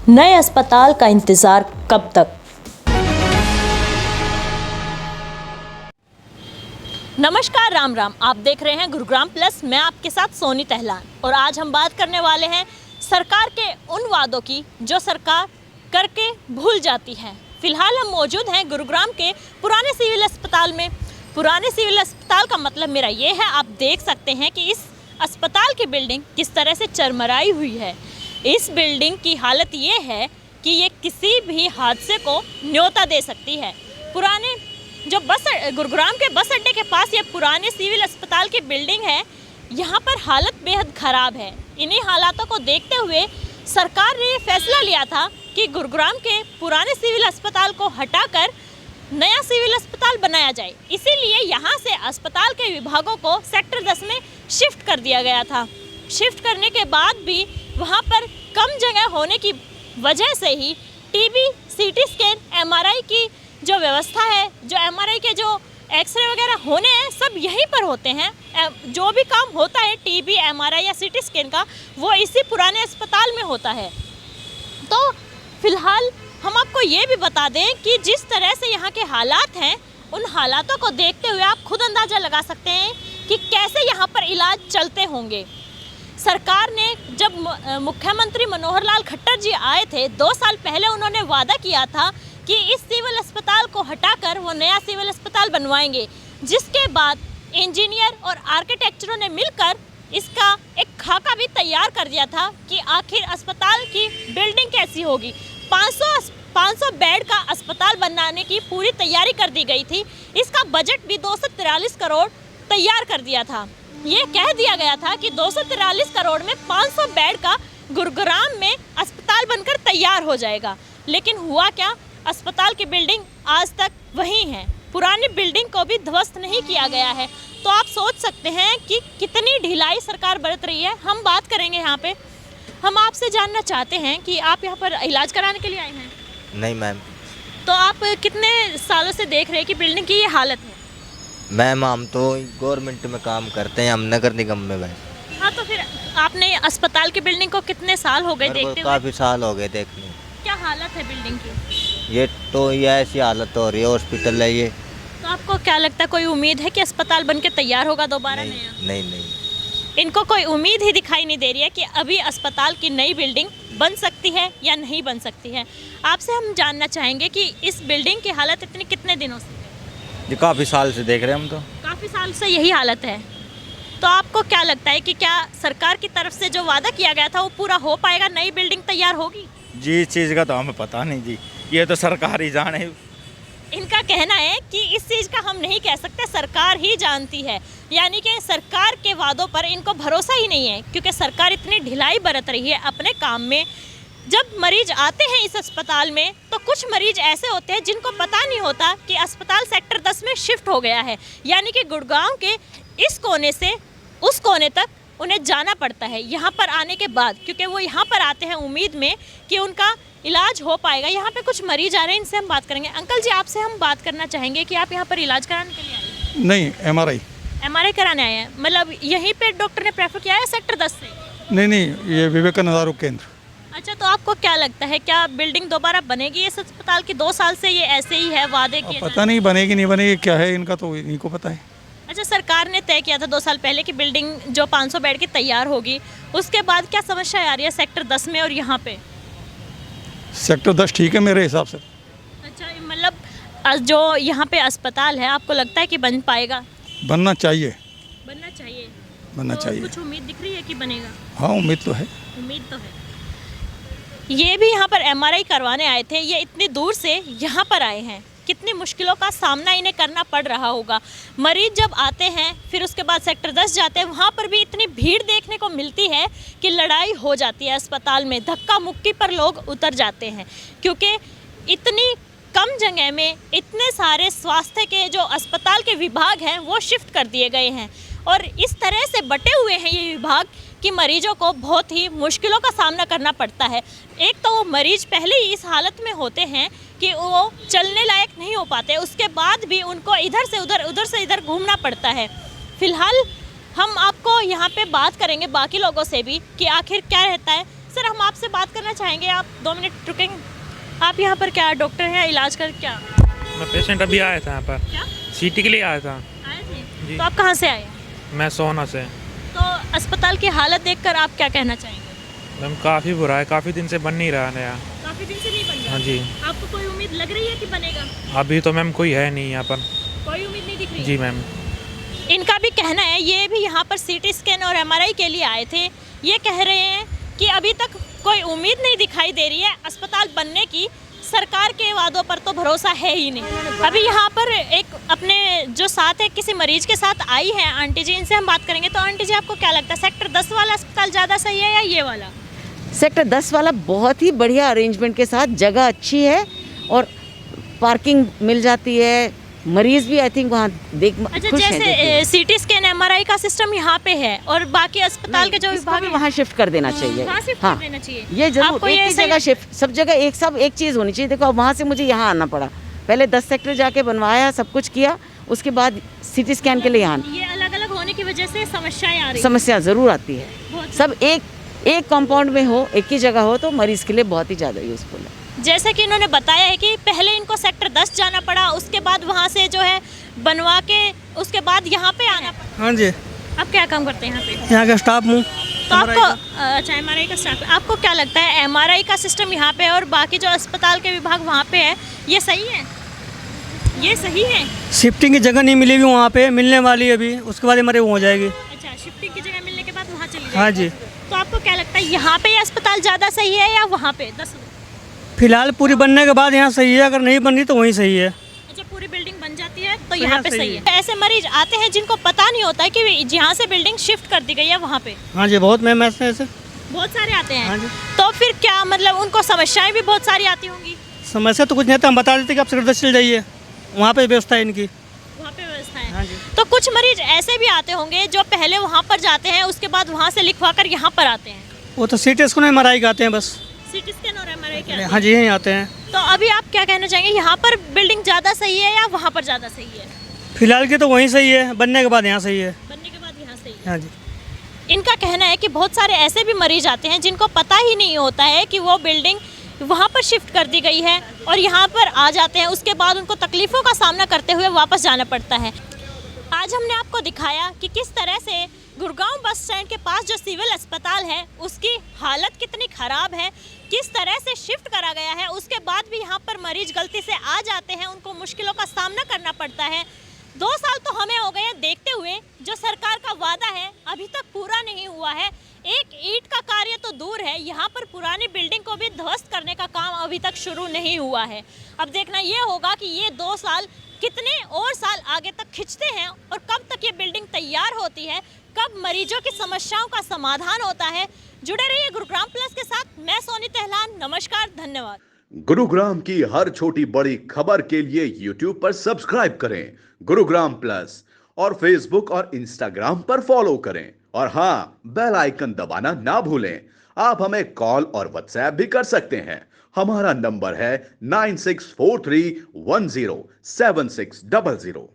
नए अस्पताल का इंतजार कब तक? नमस्कार, राम राम। आप देख रहे हैं गुरुग्राम प्लस। मैं आपके साथ सोनी टहलान और आज हम बात करने वाले हैं सरकार के उन वादों की जो सरकार करके भूल जाती है। फिलहाल हम मौजूद हैं गुरुग्राम के पुराने सिविल अस्पताल में। पुराने सिविल अस्पताल का मतलब मेरा ये है, आप देख सकते हैं कि इस अस्पताल की बिल्डिंग किस तरह से चरमराई हुई है। इस बिल्डिंग की हालत ये है कि ये किसी भी हादसे को न्योता दे सकती है। पुराने जो गुरुग्राम के बस अड्डे के पास ये पुराने सिविल अस्पताल की बिल्डिंग है, यहाँ पर हालत बेहद ख़राब है। इन्हीं हालातों को देखते हुए सरकार ने फैसला लिया था कि गुरुग्राम के पुराने सिविल अस्पताल को हटाकर नया सिविल अस्पताल बनाया जाए। इसीलिए यहाँ से अस्पताल के विभागों को सेक्टर 10 में शिफ्ट कर दिया गया था। शिफ्ट करने के बाद भी वहाँ पर कम जगह होने की वजह से ही टीबी, सीटी स्कैन, एमआरआई की जो व्यवस्था है, जो एमआरआई के जो एक्सरे वगैरह होने हैं, सब यहीं पर होते हैं। जो भी काम होता है टीबी, एमआरआई या सीटी स्कैन का, वो इसी पुराने अस्पताल में होता है। तो फिलहाल हम आपको ये भी बता दें कि जिस तरह से यहाँ के हालात हैं, उन हालातों को देखते हुए आप खुद अंदाज़ा लगा सकते हैं कि कैसे यहाँ पर इलाज चलते होंगे। सरकार ने जब मुख्यमंत्री मनोहर लाल खट्टर जी आए थे 2 साल पहले, उन्होंने वादा किया था कि इस सिविल अस्पताल को हटाकर वो नया सिविल अस्पताल बनवाएंगे, जिसके बाद इंजीनियर और आर्किटेक्चरों ने मिलकर इसका एक खाका भी तैयार कर दिया था कि आखिर अस्पताल की बिल्डिंग कैसी होगी। 500 बेड का अस्पताल बनाने की पूरी तैयारी कर दी गई थी। इसका बजट भी 243 करोड़ तैयार कर दिया था। ये कह दिया गया था कि 243 करोड़ में 500 बेड का गुरुग्राम में अस्पताल बनकर तैयार हो जाएगा। लेकिन हुआ क्या, अस्पताल की बिल्डिंग आज तक वही है। पुरानी बिल्डिंग को भी ध्वस्त नहीं किया गया है। तो आप सोच सकते हैं कि कितनी ढिलाई सरकार बरत रही है। हम बात करेंगे यहाँ पे। हम आपसे जानना चाहते हैं कि आप यहाँ पर इलाज कराने के लिए आए हैं? नहीं मैम। तो आप कितने सालों से देख रहे हैं कि बिल्डिंग की ये हालत है? मैम हम तो गवर्नमेंट में काम करते हैं, हम नगर निगम में बैठ। हाँ, तो फिर आपने अस्पताल की बिल्डिंग को कितने साल हो गए देखते हुए? काफ़ी साल हो गए देखने। क्या हालत है बिल्डिंग की? ये ऐसी हालत हो रही है, हॉस्पिटल है ये। तो आपको क्या लगता है, कोई उम्मीद है कि अस्पताल बनके तैयार होगा दोबारा नया? नहीं। इनको कोई उम्मीद ही दिखाई नहीं दे रही है कि अभी अस्पताल की नई बिल्डिंग बन सकती है या नहीं बन सकती है। आपसे हम जानना चाहेंगे कि इस बिल्डिंग की हालत इतनी कितने दिनों से? जी काफ़ी साल से देख रहे हैं हम तो। काफ़ी साल से यही हालत है। तो आपको क्या लगता है कि क्या सरकार की तरफ से जो वादा किया गया था वो पूरा हो पाएगा, नई बिल्डिंग तैयार होगी? जी इस चीज़ का तो हमें पता नहीं जी, ये तो सरकार ही जाने। इनका कहना है कि इस चीज़ का हम नहीं कह सकते, सरकार ही जानती है। यानी कि सरकार के वादों पर इनको भरोसा ही नहीं है, क्योंकि सरकार इतनी ढिलाई बरत रही है अपने काम में। जब मरीज आते हैं इस अस्पताल में, तो कुछ मरीज ऐसे होते हैं जिनको पता नहीं होता कि अस्पताल सेक्टर 10 में शिफ्ट हो गया है। यानी कि गुड़गांव के इस कोने से उस कोने तक उन्हें जाना पड़ता है यहाँ पर आने के बाद, क्योंकि वो यहाँ पर आते हैं उम्मीद में कि उनका इलाज हो पाएगा। यहाँ पे कुछ मरीज आ रहे हैं, इनसे हम बात करेंगे। अंकल जी, आपसे हम बात करना चाहेंगे कि आप यहाँ पर इलाज कराने के लिए आए हैं? नहीं, एमआरआई कराने आए हैं। मतलब यहीं पे डॉक्टर ने प्रेफर किया है सेक्टर 10 से? नहीं, ये विवेकानंद आरोग्य केंद्र। अच्छा, तो आपको क्या लगता है, क्या बिल्डिंग दोबारा बनेगी इस अस्पताल की? 2 साल से ये ऐसे ही है, वादे किए पता नहीं बनेगी नहीं बनेगी, क्या है इनका तो इनको पता है। अच्छा, सरकार ने तय किया था 2 साल पहले कि बिल्डिंग जो 500 बेड की तैयार होगी। उसके बाद क्या समस्या आ रही है सेक्टर 10 में और यहाँ पे? सेक्टर 10 ठीक है मेरे हिसाब से। अच्छा, मतलब जो यहाँ पे अस्पताल है, आपको लगता है कि बन पाएगा? बनना चाहिए। बनना चाहिए। कुछ उम्मीद दिख रही है कि बनेगा? हाँ, उम्मीद तो है। ये भी यहाँ पर एमआरआई करवाने आए थे। ये इतनी दूर से यहाँ पर आए हैं, कितनी मुश्किलों का सामना इन्हें करना पड़ रहा होगा। मरीज जब आते हैं फिर उसके बाद सेक्टर 10 जाते हैं, वहाँ पर भी इतनी भीड़ देखने को मिलती है कि लड़ाई हो जाती है अस्पताल में। धक्का मुक्की पर लोग उतर जाते हैं, क्योंकि इतनी कम जगह में इतने सारे स्वास्थ्य के जो अस्पताल के विभाग हैं वो शिफ्ट कर दिए गए हैं। और इस तरह से बटे हुए हैं ये विभाग कि मरीजों को बहुत ही मुश्किलों का सामना करना पड़ता है। एक तो वो मरीज पहले ही इस हालत में होते हैं कि वो चलने लायक नहीं हो पाते, उसके बाद भी उनको इधर से इधर घूमना पड़ता है। फिलहाल हम आपको यहाँ पे बात करेंगे बाकी लोगों से भी कि आखिर क्या रहता है सर हम आपसे बात करना चाहेंगे, आप 2 मिनट रुकेंगे? आप यहाँ पर क्या डॉक्टर हैं, इलाज कर क्या मैं पेशेंट अभी आया था यहाँ पर क्या सीटी के लिए आया था। आए थे? जी। तो आप कहाँ से आए? मैं सोना से। तो अस्पताल की हालत देखकर आप क्या कहना चाहेंगे? मैम काफ़ी बुरा है, काफ़ी दिन से बन नहीं रहा नया। काफी दिन से नहीं बन रहा। हाँ जी। आपको कोई उम्मीद लग रही है कि बनेगा? अभी तो मैम कोई है नहीं यहाँ पर। कोई उम्मीद नहीं दिख रही? जी मैम। इनका भी कहना है, ये भी यहाँ पर सीटी स्कैन और एमआरआई के लिए आए थे। ये कह रहे हैं कि अभी तक कोई उम्मीद नहीं दिखाई दे रही है अस्पताल बनने की, सरकार के वादों पर तो भरोसा है ही नहीं। अभी यहाँ पर एक अपने जो साथ है किसी मरीज के साथ आई है आंटी जी, इनसे हम बात करेंगे। तो आंटी जी आपको क्या लगता है, सेक्टर 10 वाला अस्पताल ज़्यादा सही है या ये वाला? सेक्टर 10 वाला बहुत ही बढ़िया अरेंजमेंट के साथ, जगह अच्छी है और पार्किंग मिल जाती है, मरीज भी आई थिंक वहाँ देख अच्छा, खुश हैं। जैसे सीटी स्कैन एमआरआई का सिस्टम यहाँ पे है और बाकी अस्पताल के जो विभाग है वहाँ शिफ्ट कर देना चाहिए। वहाँ शिफ्ट हाँ, कर देना चाहिए। ये जरूर आपको एक ये ही सही- जगह शिफ्ट, सब जगह एक सब एक चीज़ होनी चाहिए। देखो अब वहाँ से मुझे यहाँ आना पड़ा, पहले 10 सेक्टर जाके बनवाया, सब कुछ किया, उसके बाद सिटी स्कैन के लिए यहाँ ये अलग अलग होने की वजह से समस्याएं आ रही हैं। समस्या ज़रूर आती है। बहुत- सब एक कंपाउंड में हो, एक ही जगह हो तो मरीज़ के लिए बहुत ही ज़्यादा यूज़फुल है। जैसा कि इन्होंने बताया है कि पहले इनको सेक्टर 10 जाना पड़ा, उसके बाद वहाँ से जो है बनवा के उसके बाद यहाँ पे आना पड़ा। हाँ जी, आप क्या काम करते हैं यहाँ पे? यहाँ का स्टाफ हूँ। तो आपको अच्छा एमआरआई का स्टाफ, आपको क्या लगता है एमआरआई का सिस्टम यहाँ पे और बाकी जो अस्पताल के विभाग वहाँ पे है, ये सही है? ये सही है? शिफ्टिंग की जगह नहीं मिली भी वहाँ पे, मिलने वाली है अभी, उसके बाद हमारे वो हो जाएगी। अच्छा, शिफ्टिंग की जगह मिलने के बाद वहाँ चली जाएगी। हाँ जी। तो आपको क्या लगता है यहाँ पे ये अस्पताल ज़्यादा सही है या वहाँ पे? 10 फिलहाल पूरी बनने के बाद यहाँ सही है, अगर नहीं बन रही तो वहीं सही है। अच्छा, पूरी बिल्डिंग बन जाती है तो यहाँ पे सही है। ऐसे मरीज आते हैं जिनको पता नहीं होता है कि यहाँ से बिल्डिंग शिफ्ट कर दी गई है वहाँ पे, हाँ जी, बहुत मैम ऐसे ऐसे बहुत सारे आते हैं। हाँ जी। तो फिर क्या मतलब उनको समस्याएं भी बहुत सारी आती होंगी? समस्या तो कुछ नहीं था, हम बता देते कि आप सेक्टर 10 चल जाइए, वहाँ पे व्यवस्था है इनकी। वहाँ पे व्यवस्था है। हाँ जी। तो कुछ मरीज ऐसे भी आते होंगे जो पहले वहाँ पर जाते हैं, उसके बाद वहाँ से लिखवा कर यहाँ पर आते हैं। वो तो सीटी स्कैन एमआरआई का आते हैं बस। सीटी स्कैन और एमआरआई के आते हाँ जी, यहीं आते हैं। हैं। तो अभी आप क्या कहना चाहेंगे, यहाँ पर बिल्डिंग ज़्यादा सही है या वहाँ पर ज़्यादा सही है? फिलहाल की तो वहीं सही है, बनने के बाद यहाँ सही है। बनने के बाद यहाँ सही है। हाँ जी। इनका कहना है कि बहुत सारे ऐसे भी मरीज आते हैं जिनको पता ही नहीं होता है कि वो बिल्डिंग वहाँ पर शिफ्ट कर दी गई है और यहाँ पर आ जाते हैं, उसके बाद उनको तकलीफ़ों का सामना करते हुए वापस जाना पड़ता है। आज हमने आपको दिखाया कि किस तरह से गुड़गांव बस स्टैंड के पास जो सिविल अस्पताल है उसकी हालत कितनी ख़राब है, किस तरह से शिफ्ट करा गया है, उसके बाद भी यहाँ पर मरीज गलती से आ जाते हैं, उनको मुश्किलों का सामना करना पड़ता है। 2 साल तो हमें हो गए हैं देखते हुए, जो सरकार का वादा है अभी तक पूरा नहीं हुआ है। एक ईंट का कार्य तो दूर है, यहाँ पर पुरानी बिल्डिंग को भी ध्वस्त करने का काम अभी तक शुरू नहीं हुआ है। अब देखना ये होगा कि ये 2 साल कितने और साल आगे तक खिंचते हैं और कब तक ये बिल्डिंग तैयार होती है, कब मरीजों की समस्याओं का समाधान होता है। जुड़े रहिए गुरुग्राम प्लस के साथ। मैं सोनी टहलान, नमस्कार, धन्यवाद। गुरुग्राम की हर छोटी बड़ी खबर के लिए YouTube पर सब्सक्राइब करें गुरुग्राम प्लस और Facebook और Instagram पर फॉलो करें और हाँ, बेल आइकन दबाना ना भूलें। आप हमें कॉल और व्हाट्सएप भी कर सकते हैं। हमारा नंबर है 9643107600।